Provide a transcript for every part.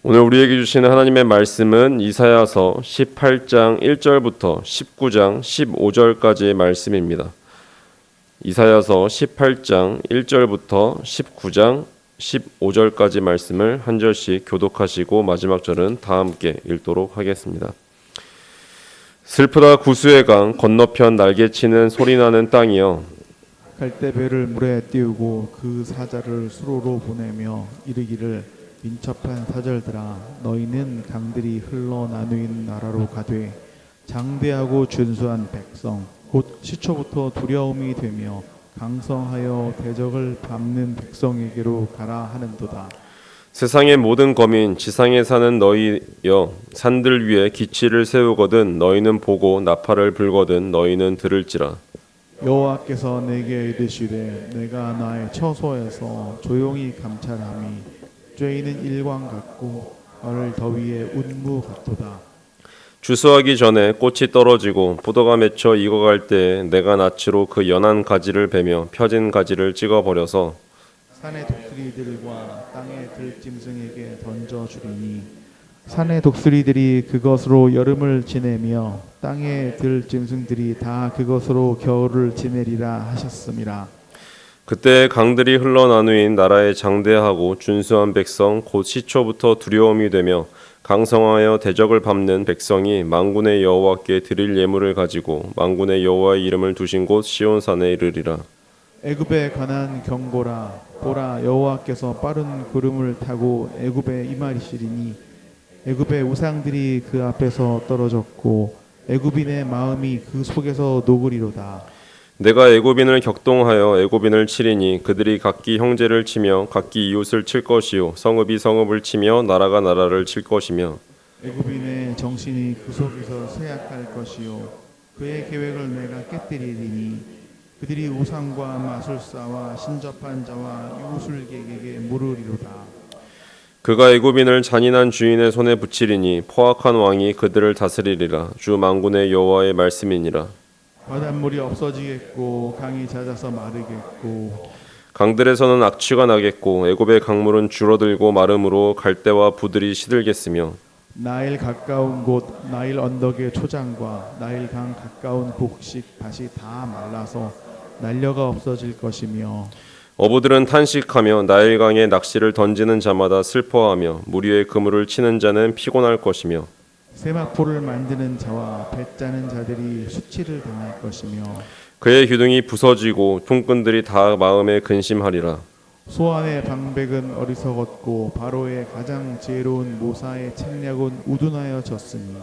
오늘 우리에게 주시는 하나님의 말씀은 이사야서 18장 1절부터 19장 15절까지의 말씀입니다. 이사야서 18장 1절부터 19장 15절까지 말씀을 한 절씩 교독하시고 마지막 절은 다 함께 읽도록 하겠습니다. 슬프다 구수의 강 건너편 날개치는 소리나는 땅이여, 갈대배를 물에 띄우고 그 사자를 수로로 보내며 이르기를 민첩한 사절들아, 너희는 강들이 흘러 나누인 나라로 가되 장대하고 준수한 백성 곧 시초부터 두려움이 되며 강성하여 대적을 밟는 백성에게로 가라 하는도다. 세상의 모든 거민 지상에 사는 너희여, 산들 위에 기치를 세우거든 너희는 보고 나팔을 불거든 너희는 들을지라. 여호와께서 내게 이르시되 내가 나의 처소에서 조용히 감찰함이 죄인은 일광 같고 가을 더위에 운무 같도다. 주수하기 전에 꽃이 떨어지고 포도가 맺혀 익어갈 때에 내가 낯으로 그 연한 가지를 베며 펴진 가지를 찍어버려서 산의 독수리들과 땅의 들짐승에게 던져주리니 산의 독수리들이 그것으로 여름을 지내며 땅의 들짐승들이 다 그것으로 겨울을 지내리라 하셨음이라. 그때 강들이 흘러나누인 나라의 장대하고 준수한 백성 곧 시초부터 두려움이 되며 강성하여 대적을 밟는 백성이 만군의 여호와께 드릴 예물을 가지고 만군의 여호와의 이름을 두신 곳 시온산에 이르리라. 애굽에 관한 경고라. 보라, 여호와께서 빠른 구름을 타고 애굽에 임하시리니 애굽의 우상들이 그 앞에서 떨어졌고 애굽인의 마음이 그 속에서 녹으리로다. 내가 애굽인을 격동하여 애굽인을 치리니 그들이 각기 형제를 치며 각기 이웃을 칠 것이요 성읍이 성읍을 치며 나라가 나라를 칠 것이며 애굽인의 정신이 그 속에서 쇠약할 것이요 그의 계획을 내가 깨뜨리리니 그들이 우상과 마술사와 신접한 자와 유술객에게 물으리로다. 그가 애굽인을 잔인한 주인의 손에 붙이리니 포악한 왕이 그들을 다스리리라. 주 만군의 여호와의 말씀이니라. 바닷물이 없어지겠고 강이 잦아서 마르겠고 강들에서는 악취가 나겠고 애굽의 강물은 줄어들고 마름으로 갈대와 부들이 시들겠으며 나일 가까운 곳 나일 언덕의 초장과 나일 강 가까운 곡식 밭이 다 말라서 날려가 없어질 것이며 어부들은 탄식하며 나일강에 낚시를 던지는 자마다 슬퍼하며 물 위에 그물을 치는 자는 피곤할 것이며 세마포를 만드는 자와 배 짜는 자들이 수치를 당할 것이며 그의 기둥이 부서지고 품꾼들이 다 마음에 근심하리라. 소안의 방백은 어리석었고 바로의 가장 지혜로운 모사의 책략은 우둔하여 졌으니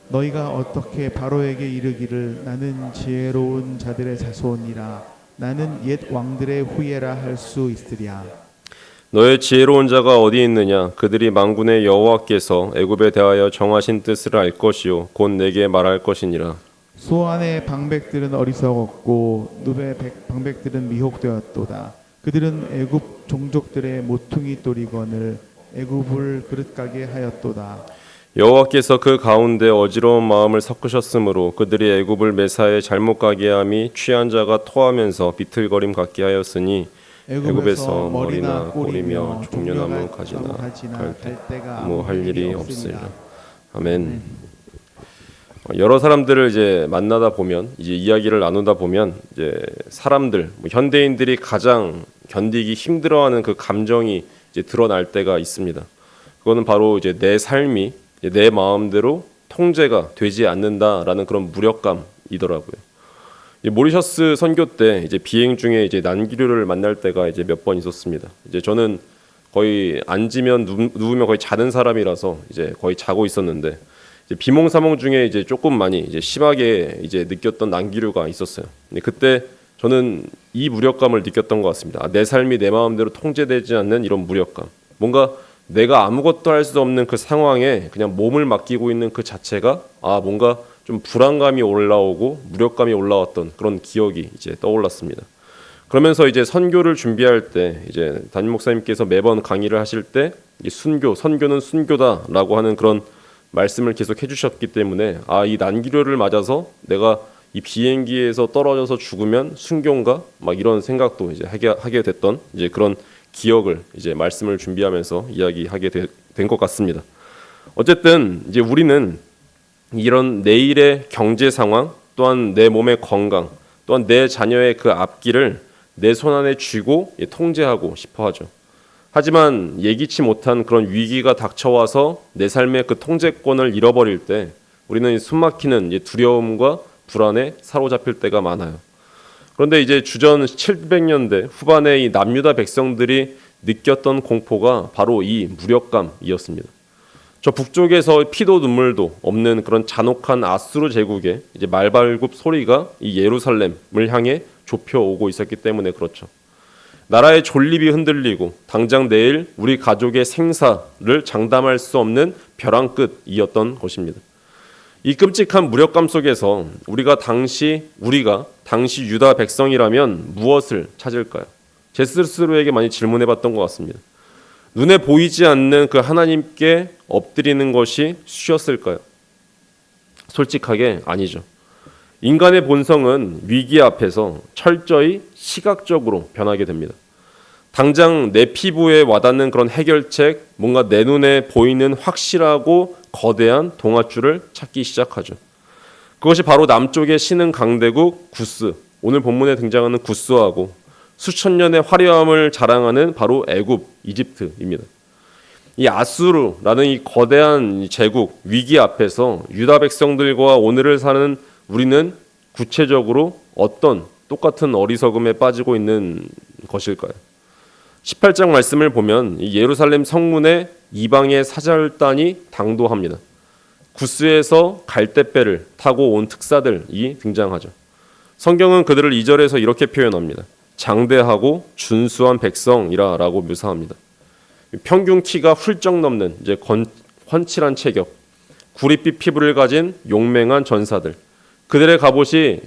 너희가 어떻게 바로에게 이르기를 나는 지혜로운 자들의 자손이라 나는 옛 왕들의 후예라 할 수 있으랴. 너의 지혜로운 자가 어디 있느냐? 그들이 만군의 여호와께서 애굽에 대하여 정하신 뜻을 알 것이요 곧 내게 말할 것이니라. 소안의 방백들은 어리석었고 눕의 방백들은 미혹되었도다. 그들은 애굽 종족들의 모퉁이 또리건을 애굽을 그릇가게 하였도다. 여호와께서 그 가운데 어지러운 마음을 섞으셨으므로 그들이 애굽을 매사에 잘못 가게 함이 취한 자가 토하면서 비틀거림 같게 하였으니 애굽에서 머리나 꼬리며 종려나무 가지나 갈대가 아무 할 일이 없으리라. 아멘. 여러 사람들을 이제 만나다 보면 이제 이야기를 나누다 보면 이제 사람들 현대인들이 가장 견디기 힘들어하는 그 감정이 이제 드러날 때가 있습니다. 그거는 바로 이제 내 삶이 내 마음대로 통제가 되지 않는다라는 그런 무력감이더라고요. 모리셔스 선교 때 이제 비행 중에 이제 난기류를 만날 때가 이제 몇 번 있었습니다. 이제 저는 거의 앉으면 누우면 거의 자는 사람이라서 이제 거의 자고 있었는데 이제 비몽사몽 중에 이제 조금 많이 이제 심하게 이제 느꼈던 난기류가 있었어요. 근데 그때 저는 이 무력감을 느꼈던 것 같습니다. 내 삶이 내 마음대로 통제되지 않는 이런 무력감. 뭔가 내가 아무것도 할 수 없는 그 상황에 그냥 몸을 맡기고 있는 그 자체가 뭔가 좀 불안감이 올라오고 무력감이 올라왔던 그런 기억이 이제 떠올랐습니다. 그러면서 이제 선교를 준비할 때 이제 담임 목사님께서 매번 강의를 하실 때 선교는 순교다라고 하는 그런 말씀을 계속 해주셨기 때문에 이 난기류를 맞아서 내가 이 비행기에서 떨어져서 죽으면 순교인가 막 이런 생각도 이제 하게 됐던 이제 그런 기억을 이제 말씀을 준비하면서 이야기하게 된 것 같습니다. 어쨌든 이제 우리는 이런 내일의 경제 상황, 또한 내 몸의 건강, 또한 내 자녀의 그 앞길을 내 손 안에 쥐고 통제하고 싶어 하죠. 하지만 예기치 못한 그런 위기가 닥쳐와서 내 삶의 그 통제권을 잃어버릴 때 우리는 숨막히는 두려움과 불안에 사로잡힐 때가 많아요. 그런데 이제 주전 700년대 후반에 이 남유다 백성들이 느꼈던 공포가 바로 이 무력감이었습니다. 저 북쪽에서 피도 눈물도 없는 그런 잔혹한 아수르 제국의 이제 말발굽 소리가 이 예루살렘을 향해 좁혀오고 있었기 때문에 그렇죠. 나라의 존립이 흔들리고 당장 내일 우리 가족의 생사를 장담할 수 없는 벼랑 끝이었던 것입니다. 이 끔찍한 무력감 속에서 우리가 당시 유다 백성이라면 무엇을 찾을까요? 제 스스로에게 많이 질문해봤던 것 같습니다. 눈에 보이지 않는 그 하나님께 엎드리는 것이 쉬웠을까요? 솔직하게 아니죠. 인간의 본성은 위기 앞에서 철저히 시각적으로 변하게 됩니다. 당장 내 피부에 와닿는 그런 해결책, 뭔가 내 눈에 보이는 확실하고 거대한 동아줄을 찾기 시작하죠. 그것이 바로 남쪽의 신흥 강대국 구스, 오늘 본문에 등장하는 구스하고 수천 년의 화려함을 자랑하는 바로 애굽, 이집트입니다. 이 아수르라는 이 거대한 제국 위기 앞에서 유다 백성들과 오늘을 사는 우리는 구체적으로 어떤 똑같은 어리석음에 빠지고 있는 것일까요? 18장 말씀을 보면 이 예루살렘 성문에 이방의 사절단이 당도합니다. 구스에서 갈대배를 타고 온 특사들이 등장하죠. 성경은 그들을 2절에서 이렇게 표현합니다. 장대하고 준수한 백성이라고 묘사합니다. 평균 키가 훌쩍 넘는 이제 훤칠한 체격, 구릿빛 피부를 가진 용맹한 전사들. 그들의 갑옷이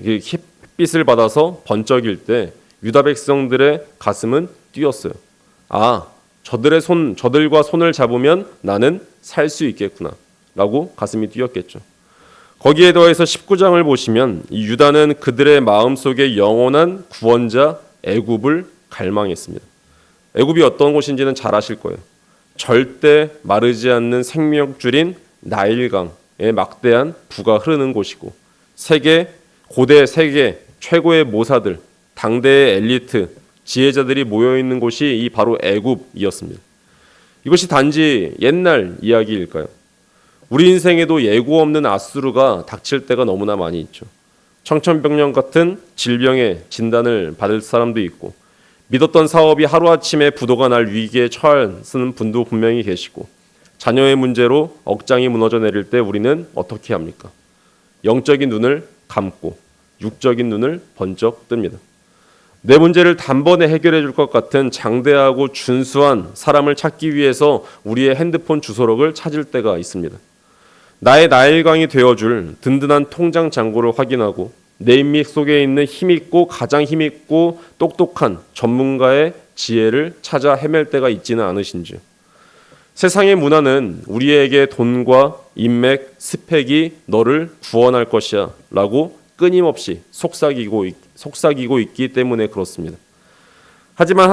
햇빛을 받아서 번쩍일 때 유다 백성들의 가슴은 뛰었어요. 아, 저들과 손을 잡으면 나는 살 수 있겠구나 라고 가슴이 뛰었겠죠. 거기에 더해서 19장을 보시면 이 유다는 그들의 마음속에 영원한 구원자 애굽을 갈망했습니다. 애굽이 어떤 곳인지는 잘 아실 거예요. 절대 마르지 않는 생명줄인 나일강의 막대한 부가 흐르는 곳이고 고대 세계 최고의 모사들, 당대의 엘리트, 지혜자들이 모여있는 곳이 이 바로 애굽이었습니다. 이것이 단지 옛날 이야기일까요? 우리 인생에도 예고 없는 아수르가 닥칠 때가 너무나 많이 있죠. 청천벽력 같은 질병의 진단을 받을 사람도 있고 믿었던 사업이 하루아침에 부도가 날 위기에 처하는 분도 분명히 계시고 자녀의 문제로 억장이 무너져 내릴 때 우리는 어떻게 합니까? 영적인 눈을 감고 육적인 눈을 번쩍 뜹니다. 내 문제를 단번에 해결해 줄 것 같은 장대하고 준수한 사람을 찾기 위해서 우리의 핸드폰 주소록을 찾을 때가 있습니다. 나의 나일강이 되어줄 든든한 통장 잔고를 확인하고 내 인맥 속에 있는 힘있고 가장 힘있고 똑똑한 전문가의 지혜를 찾아 헤맬 때가 있지는 않으신지요. 세상의 문화는 우리에게 돈과 인맥, 스펙이 너를 구원할 것이야 라고 끊임없이 속삭이고 있기 때문에 그렇습니다. 하지만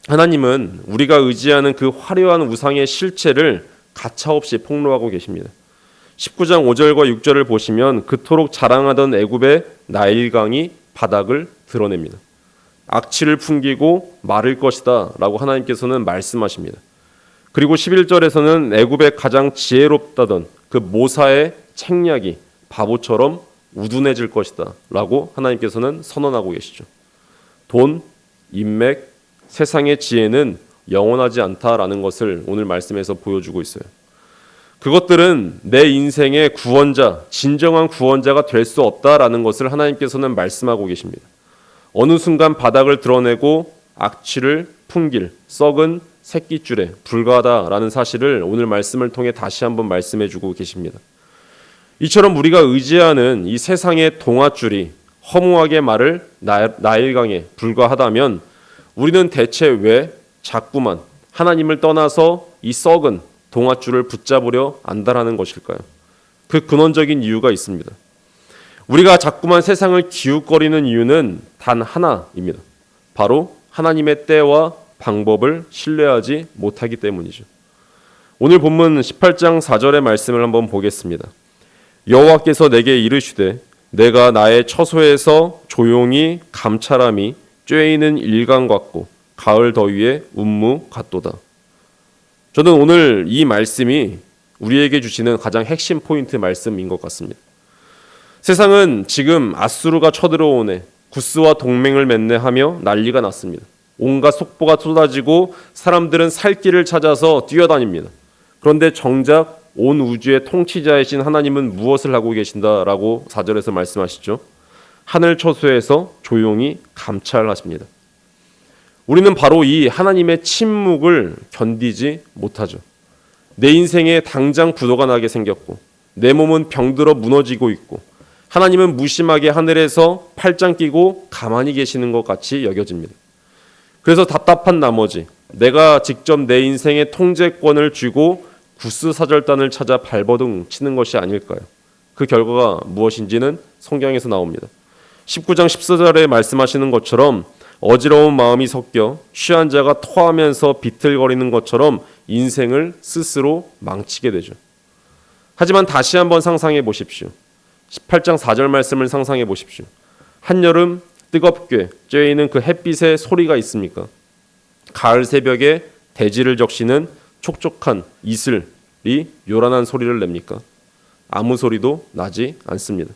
하나님은 우리가 의지하는 그 화려한 우상의 실체를 가차없이 폭로하고 계십니다. 19장 5절과 6절을 보시면 그토록 자랑하던 애굽의 나일강이 바닥을 드러냅니다. 악취를 풍기고 마를 것이다 라고 하나님께서는 말씀하십니다. 그리고 11절에서는 애굽의 가장 지혜롭다던 그 모사의 책략이 바보처럼 우둔해질 것이다 라고 하나님께서는 선언하고 계시죠. 돈, 인맥, 세상의 지혜는 영원하지 않다라는 것을 오늘 말씀에서 보여주고 있어요. 그것들은 내 인생의 구원자, 진정한 구원자가 될 수 없다라는 것을 하나님께서는 말씀하고 계십니다. 어느 순간 바닥을 드러내고 악취를 풍길 썩은 새끼줄에 불과하다라는 사실을 오늘 말씀을 통해 다시 한번 말씀해주고 계십니다. 이처럼 우리가 의지하는 이 세상의 동아줄이 허무하게 마를 나일강에 불과하다면 우리는 대체 왜 자꾸만 하나님을 떠나서 이 썩은 동아줄을 붙잡으려 안달하는 것일까요? 그 근원적인 이유가 있습니다. 우리가 자꾸만 세상을 기웃거리는 이유는 단 하나입니다. 바로 하나님의 때와 방법을 신뢰하지 못하기 때문이죠. 오늘 본문 18장 4절의 말씀을 한번 보겠습니다. 여호와께서 내게 이르시되 내가 나의 처소에서 조용히 감찰함이 쬐이는 일강 같고 가을 더위에 운무 같도다. 저는 오늘 이 말씀이 우리에게 주시는 가장 핵심 포인트 말씀인 것 같습니다. 세상은 지금 아수르가 쳐들어오네, 구스와 동맹을 맺네 하며 난리가 났습니다. 온갖 속보가 쏟아지고 사람들은 살 길을 찾아서 뛰어다닙니다. 그런데 정작 온 우주의 통치자이신 하나님은 무엇을 하고 계신다라고 4절에서 말씀하시죠. 하늘 처소에서 조용히 감찰하십니다. 우리는 바로 이 하나님의 침묵을 견디지 못하죠. 내 인생에 당장 부도가 나게 생겼고 내 몸은 병들어 무너지고 있고 하나님은 무심하게 하늘에서 팔짱 끼고 가만히 계시는 것 같이 여겨집니다. 그래서 답답한 나머지 내가 직접 내 인생의 통제권을 쥐고 구스 사절단을 찾아 발버둥 치는 것이 아닐까요? 그 결과가 무엇인지는 성경에서 나옵니다. 19장 14절에 말씀하시는 것처럼 어지러운 마음이 섞여 취한 자가 토하면서 비틀거리는 것처럼 인생을 스스로 망치게 되죠. 하지만 다시 한번 상상해 보십시오. 18장 4절 말씀을 상상해 보십시오. 한여름 뜨겁게 쬐이는 그 햇빛의 소리가 있습니까? 가을 새벽에 대지를 적시는 촉촉한 이슬이 요란한 소리를 냅니까? 아무 소리도 나지 않습니다.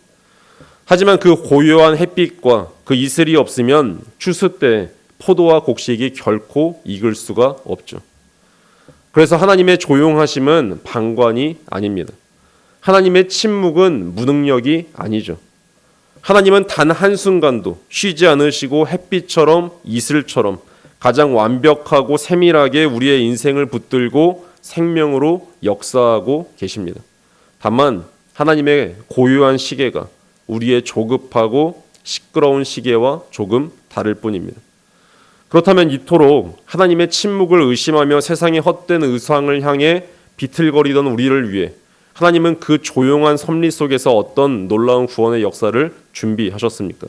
하지만 그 고요한 햇빛과 그 이슬이 없으면 추수 때 포도와 곡식이 결코 익을 수가 없죠. 그래서 하나님의 조용하심은 방관이 아닙니다. 하나님의 침묵은 무능력이 아니죠. 하나님은 단 한순간도 쉬지 않으시고 햇빛처럼 이슬처럼 가장 완벽하고 세밀하게 우리의 인생을 붙들고 생명으로 역사하고 계십니다. 다만 하나님의 고요한 시계가 우리의 조급하고 시끄러운 시계와 조금 다를 뿐입니다. 그렇다면 이토록 하나님의 침묵을 의심하며 세상의 헛된 의상을 향해 비틀거리던 우리를 위해 하나님은 그 조용한 섭리 속에서 어떤 놀라운 구원의 역사를 준비하셨습니까?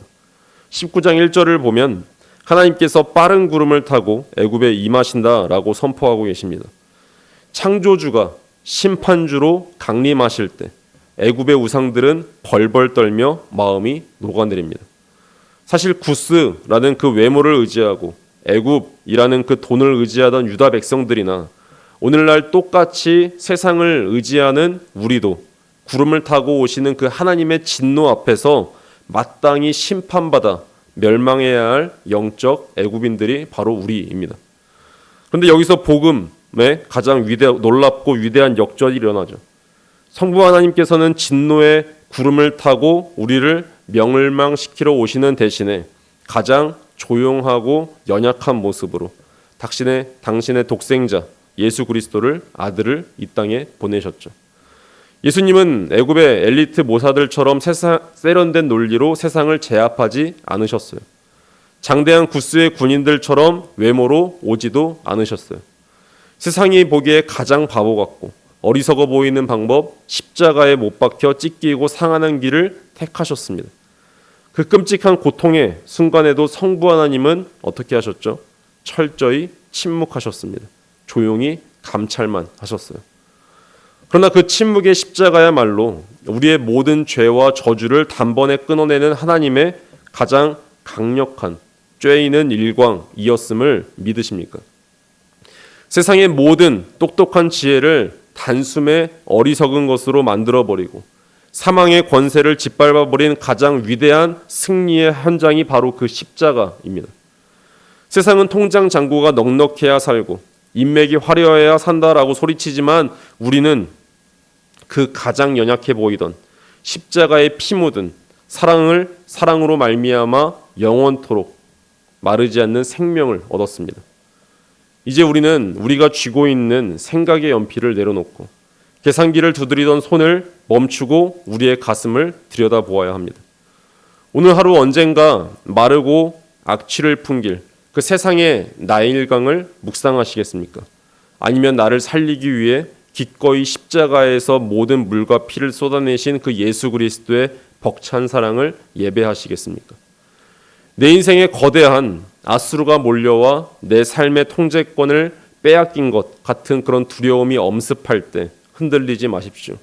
19장 1절을 보면 하나님께서 빠른 구름을 타고 애굽에 임하신다라고 선포하고 계십니다. 창조주가 심판주로 강림하실 때 애굽의 우상들은 벌벌 떨며 마음이 녹아내립니다. 사실 구스라는 그 외모를 의지하고 애굽이라는 그 돈을 의지하던 유다 백성들이나 오늘날 똑같이 세상을 의지하는 우리도 구름을 타고 오시는 그 하나님의 진노 앞에서 마땅히 심판받아 멸망해야 할 영적 애굽인들이 바로 우리입니다. 그런데 여기서 복음의 가장 놀랍고 위대한 역전이 일어나죠. 성부 하나님께서는 진노의 구름을 타고 우리를 멸망시키러 오시는 대신에 가장 조용하고 연약한 모습으로 당신의 독생자 예수 그리스도를 아들을 이 땅에 보내셨죠. 예수님은 애굽의 엘리트 모사들처럼 세련된 논리로 세상을 제압하지 않으셨어요. 장대한 구스의 군인들처럼 외모로 오지도 않으셨어요. 세상이 보기에 가장 바보 같고 어리석어 보이는 방법, 십자가에 못 박혀 찢기고 상하는 길을 택하셨습니다. 그 끔찍한 고통의 순간에도 성부 하나님은 어떻게 하셨죠? 철저히 침묵하셨습니다. 조용히 감찰만 하셨어요. 그러나 그 침묵의 십자가야말로 우리의 모든 죄와 저주를 단번에 끊어내는 하나님의 가장 강력한 쬐이는 일광이었음을 믿으십니까? 세상의 모든 똑똑한 지혜를 단숨에 어리석은 것으로 만들어버리고 사망의 권세를 짓밟아버린 가장 위대한 승리의 현장이 바로 그 십자가입니다. 세상은 통장 잔고가 넉넉해야 살고 인맥이 화려해야 산다라고 소리치지만 우리는 그 가장 연약해 보이던 십자가에 피 묻은 사랑으로 말미암아 영원토록 마르지 않는 생명을 얻었습니다. 이제 우리는 우리가 쥐고 있는 생각의 연필을 내려놓고 계산기를 두드리던 손을 멈추고 우리의 가슴을 들여다보아야 합니다. 오늘 하루 언젠가 마르고 악취를 풍길 그 세상의 나의 일강을 묵상하시겠습니까? 아니면 나를 살리기 위해 기꺼이 십자가에서 모든 물과 피를 쏟아내신 그 예수 그리스도의 벅찬 사랑을 예배하시겠습니까? 내 인생의 거대한 아수르가 몰려와 내 삶의 통제권을 빼앗긴 것 같은 그런 두려움이 엄습할 때 흔들리지 마십시오.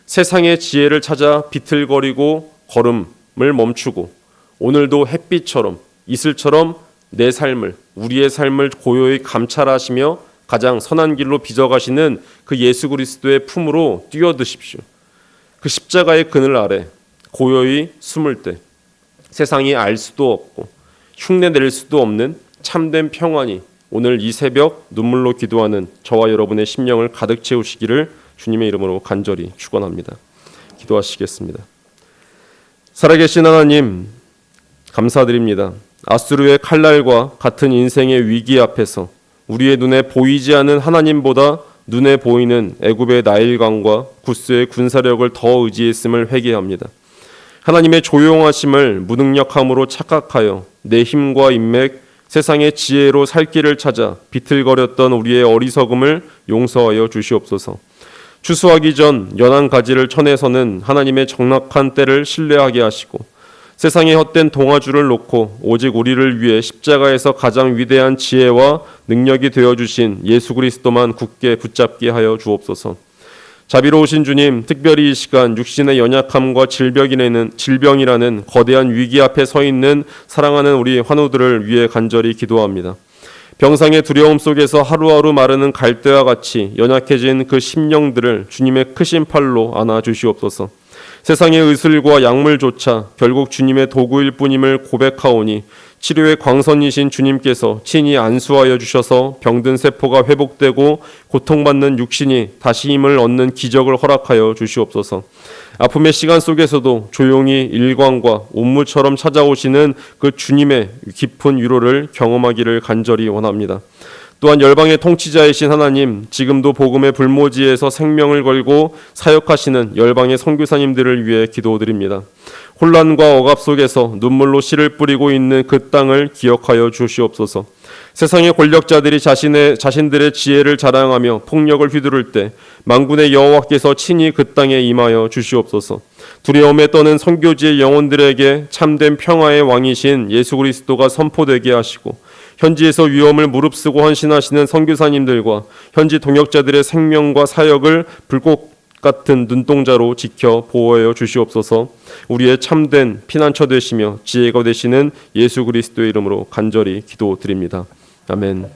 세상의 지혜를 찾아 비틀거리고 걸음을 멈추고 오늘도 햇빛처럼 이슬처럼 내 삶을, 우리의 삶을 고요히 감찰하시며 가장 선한 길로 빚어가시는 그 예수 그리스도의 품으로 뛰어드십시오. 그 십자가의 그늘 아래 고요히 숨을 때 세상이 알 수도 없고 흉내 낼 수도 없는 참된 평안이 오늘 이 새벽 눈물로 기도하는 저와 여러분의 심령을 가득 채우시기를 주님의 이름으로 간절히 축원합니다. 기도하시겠습니다. 살아계신 하나님, 감사드립니다. 아수르의 칼날과 같은 인생의 위기 앞에서 우리의 눈에 보이지 않는 하나님보다 눈에 보이는 애굽의 나일강과 구스의 군사력을 더 의지했음을 회개합니다. 하나님의 조용하심을 무능력함으로 착각하여 내 힘과 인맥, 세상의 지혜로 살 길을 찾아 비틀거렸던 우리의 어리석음을 용서하여 주시옵소서. 추수하기 전 연한 가지를 쳐내서는 하나님의 정확한 때를 신뢰하게 하시고 세상의 헛된 동아줄을 놓고 오직 우리를 위해 십자가에서 가장 위대한 지혜와 능력이 되어주신 예수 그리스도만 굳게 붙잡게 하여 주옵소서. 자비로우신 주님, 특별히 이 시간 육신의 연약함과 질병이라는 거대한 위기 앞에 서 있는 사랑하는 우리 환우들을 위해 간절히 기도합니다. 병상의 두려움 속에서 하루하루 마르는 갈대와 같이 연약해진 그 심령들을 주님의 크신 팔로 안아 주시옵소서. 세상의 의술과 약물조차 결국 주님의 도구일 뿐임을 고백하오니 치료의 광선이신 주님께서 친히 안수하여 주셔서 병든 세포가 회복되고 고통받는 육신이 다시 힘을 얻는 기적을 허락하여 주시옵소서. 아픔의 시간 속에서도 조용히 일광과 온무처럼 찾아오시는 그 주님의 깊은 위로를 경험하기를 간절히 원합니다. 또한 열방의 통치자이신 하나님, 지금도 복음의 불모지에서 생명을 걸고 사역하시는 열방의 선교사님들을 위해 기도드립니다. 혼란과 억압 속에서 눈물로 씨를 뿌리고 있는 그 땅을 기억하여 주시옵소서. 세상의 권력자들이 자신들의 지혜를 자랑하며 폭력을 휘두를 때 만군의 여호와께서 친히 그 땅에 임하여 주시옵소서. 두려움에 떠는 선교지의 영혼들에게 참된 평화의 왕이신 예수 그리스도가 선포되게 하시고 현지에서 위험을 무릅쓰고 헌신하시는 선교사님들과 현지 동역자들의 생명과 사역을 불꽃 같은 눈동자로 지켜 보호하여 주시옵소서. 우리의 참된 피난처 되시며 지혜가 되시는 예수 그리스도의 이름으로 간절히 기도드립니다. 아멘.